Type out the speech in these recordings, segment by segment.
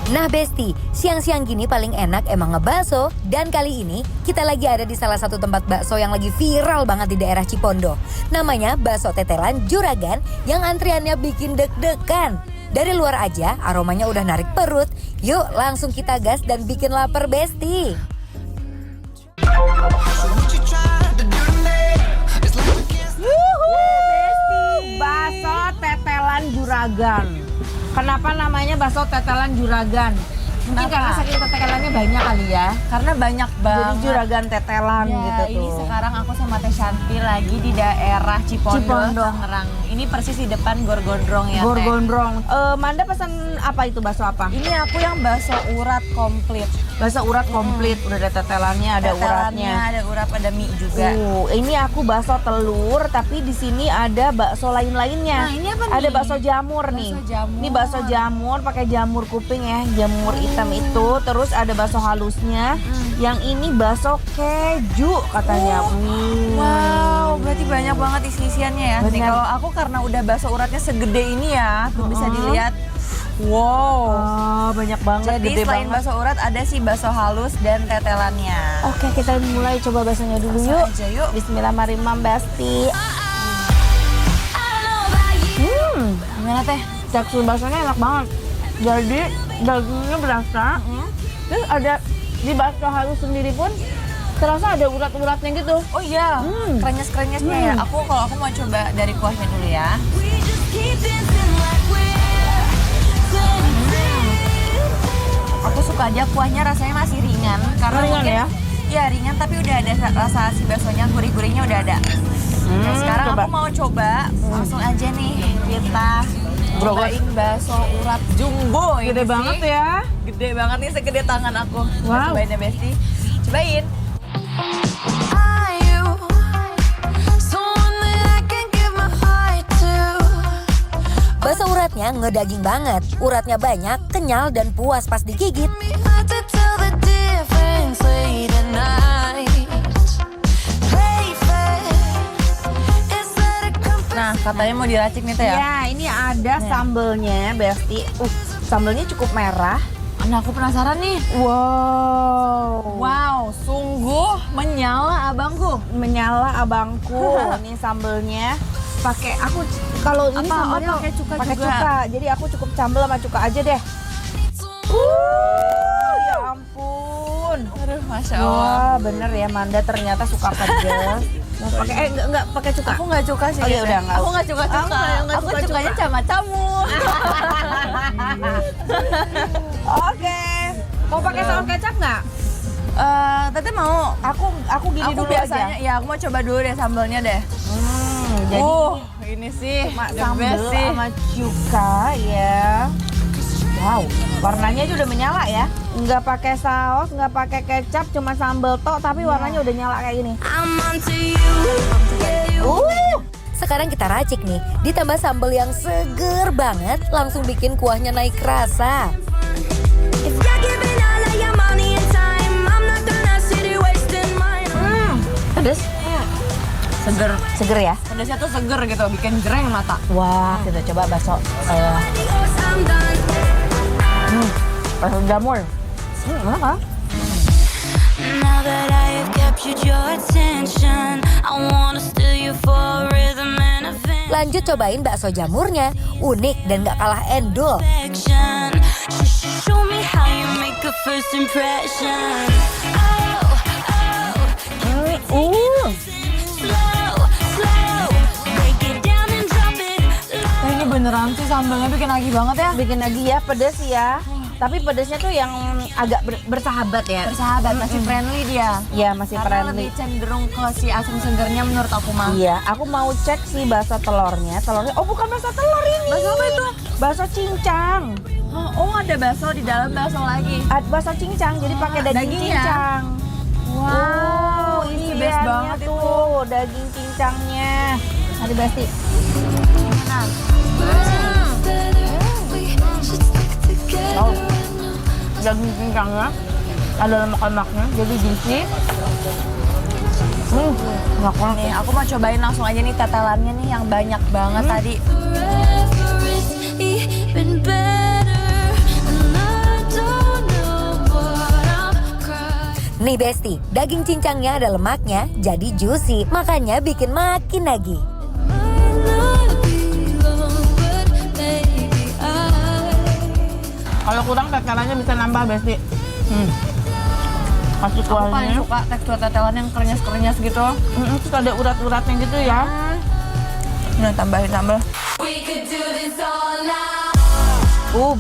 Nah Besti, siang-siang gini paling enak emang ngebakso. Dan kali ini kita lagi ada di salah satu tempat bakso yang lagi viral banget di daerah Cipondo. Namanya Bakso Tetelan Juragan yang antriannya bikin deg-degan. Dari luar aja aromanya udah narik perut. Yuk langsung kita gas dan bikin lapar Besti. Besti, Bakso Tetelan Juragan. Kenapa namanya Bakso Tetelan Juragan? Mungkin karena saking tetelannya banyak kali ya. Karena banyak banget. Jadi juragan tetelan ya, gitu tuh. Ini sekarang aku sama Teh Shanti lagi di daerah Cipondo, Cipondo. Tangerang. Ini persis di depan Gor Gondrong ya, Teh. Gor Gondrong. Manda pesan apa itu bakso apa? Ini aku yang bakso urat komplit. Bakso urat komplit, udah ada tetelannya, ada uratnya. Ada urat, ada mie juga. Ini aku bakso telur, tapi di sini ada bakso lain-lainnya. Nah, ini apa nih? Ada bakso jamur nih. jamur. Ini bakso jamur, pakai jamur kuping ya, jamur hitam itu. Terus ada bakso halusnya. Yang ini bakso keju katanya. Wow, berarti banyak banget isi-isiannya ya. Nih, Benar. kalau aku karena udah bakso uratnya segede ini ya, tuh bisa dilihat. Wow. Oh, banyak banget, Jadi gede selain banget. bakso urat ada sih bakso halus dan tetelannya. Oke, kita mulai coba baksonya dulu Langsung yuk. aja yuk. Bismillahirrahmanirrahim, Besti. Gimana Teh? Tekstur baksonya enak banget. Jadi dagingnya berasa. Terus ada di bakso halus sendiri pun terasa ada urat-uratnya gitu. Oh iya, krenyes-krenyesnya ya. Kalau aku mau coba dari kuahnya dulu ya. Aku suka aja kuahnya rasanya masih ringan. Karena Ringan mungkin, ya? Iya ringan tapi udah ada rasa si baksonya, gurih-gurihnya udah ada. Nah, sekarang coba. aku mau coba langsung aja nih kita cobain bakso urat jumbo. Gede ini banget sih. ya. Gede banget nih, segede tangan aku. Kita Wow. cobain ya Besti. Cobain. Bakso uratnya ngedaging banget. Uratnya banyak, kenyal dan puas pas digigit. Nah, katanya mau diracik nih Teh ya. Ya, ini ada sambelnya, Besti. Sambelnya cukup merah. Nah, aku penasaran nih. Wow. Wow, sungguh menyala abangku. Menyala abangku. Ini sambelnya pakai aku kalau ini Apa? Oh, sambelnya pakai cuka pakai juga. cuka. Jadi aku cukup sambel sama cuka aja deh. Ya ampun. Aduh, Masya Allah. Wah, bener ya Manda ternyata suka pedas. Mau pakai enggak pakai cuka. Aku nggak cuka sih. Oh, ya Teh. udah, nggak. Aku nggak cuka cuka. Nggak Aku suka cukanya cuka. camu-camu. Oke. Mau pakai saus kecap nggak? Tete mau. Aku gini Aku dulu biasanya, aja. ya aku mau coba dulu deh sambalnya deh. Jadi Ini sih cuma the sambal best sih. sama cuka ya. Wow, warnanya aja udah menyala ya. Nggak pakai saus, nggak pakai kecap, cuma sambal tok, tapi warnanya udah nyala kayak gini. Sekarang kita racik nih, ditambah sambal yang seger banget, langsung bikin kuahnya naik rasa. Pedes? Seger. Seger ya? Pedasnya tuh seger gitu, bikin jereng mata. Wah, kita coba bakso. Bakso jamur. Enak kan? Now that I have captured your attention, I wanna steal you for a rhythm and Lanjut cobain bakso jamurnya, unik dan gak kalah endul. affection. Show me how you make a first impression. Slow, slow, break it down and drop it low. Ini beneran sih sambalnya bikin lagi banget ya. Bikin lagi ya, pedes ya. Tapi pedesnya tuh yang agak bersahabat ya. Bersahabat, masih friendly dia. Iya, masih Karena friendly. lebih cenderung ke si asam segernya menurut aku mah. Iya, aku mau cek sih bakso telurnya. Oh, bukan bakso telur ini. Bakso apa itu? Bakso cincang. Oh, ada bakso di dalam bakso lagi. Bakso cincang, jadi pakai daging dagingnya. cincang. Wow, ini ini best pilihannya banget itu. tuh, daging cincangnya. Mari Besti. Nah, Oh, daging cincangnya ada lemak-lemaknya, jadi juicy. Enak banget. nih aku mau cobain langsung aja nih tetelannya nih yang banyak banget tadi. Forever it's even better. And I don't Nih Besti, daging cincangnya ada lemaknya, jadi juicy, makanya bikin makin nagih. Kalau kurang tetelannya bisa nambah Besti. Kasih Aku paling kuahnya. suka tekstur tetelan yang kerenyas-kerenyas gitu. Terus ada urat-uratnya gitu ya. Nah, tambahin sambal.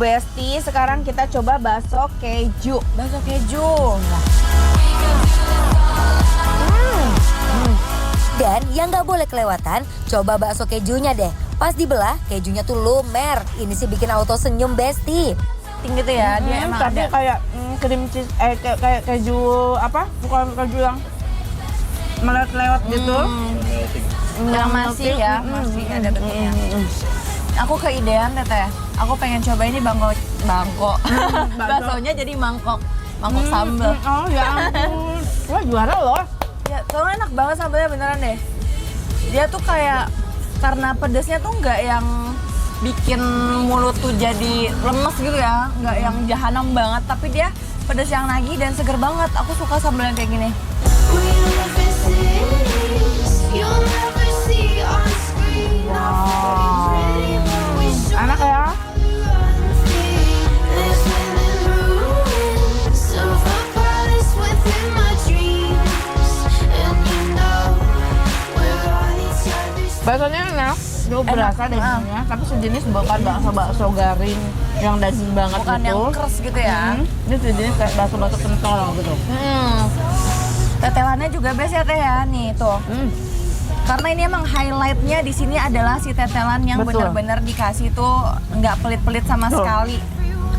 Besti, sekarang kita coba bakso keju. Bakso keju. Dan yang gak boleh kelewatan, coba bakso kejunya deh. Pas dibelah, kejunya tuh lumer. Ini sih bikin auto senyum Besti. Tinggi gitu ya, dia emang tapi ada. kayak cream cheese, kayak keju apa? Bukan keju yang melewat-lewat gitu. Yang masih ya, masih ada bentuknya. Aku keidean Teteh. Aku pengen coba ini bangkok. Baksonya jadi mangkok sambal. Oh ya ampun. Wah juara loh. Ya, soalnya enak banget sambalnya beneran deh. Dia tuh kayak karena pedesnya tuh nggak yang bikin mulut tuh jadi lemes gitu ya, nggak yang jahanam banget, tapi dia pedes yang nagih dan seger banget. Aku suka sambal yang kayak gini. Enak ya. Baksonya enak, dia berasa dagingnya, tapi sejenis bukan bakso garing yang daging banget Bukan gitu. yang keras gitu ya. Ini sejenis kayak bakso kental gitu. Tetelannya juga best ya Teh ya, nih tuh. Karena ini emang highlightnya di sini adalah si tetelan yang Betul. benar-benar dikasih tuh nggak pelit-pelit sama Betul. sekali.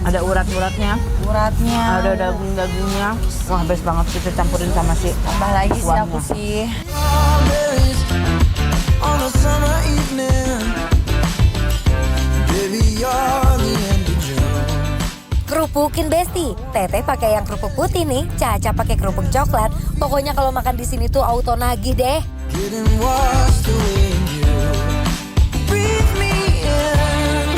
Ada urat-uratnya, Uratnya. ada daging-dagingnya. Wah, best banget kita campurin sama si Tambah lagi sih kuahnya. aku sih. On a summer evening, baby, you're the end of June. Kerupukin Besti, Teteh pakai yang kerupuk putih nih, Caca pakai kerupuk coklat. Pokoknya kalau makan di sini tuh auto nagih deh. Getting washed away in you. Breathe me in,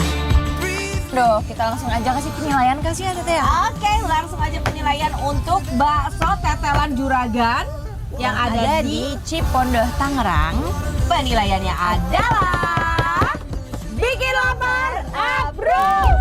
breathe. Duh, kita langsung aja kasih penilaian kasih ya Teteh ya. Oke, langsung aja penilaian untuk bakso tetelan Juragan yang ada di Cipondoh, Tangerang. penilaiannya adalah bikin lapar, approve.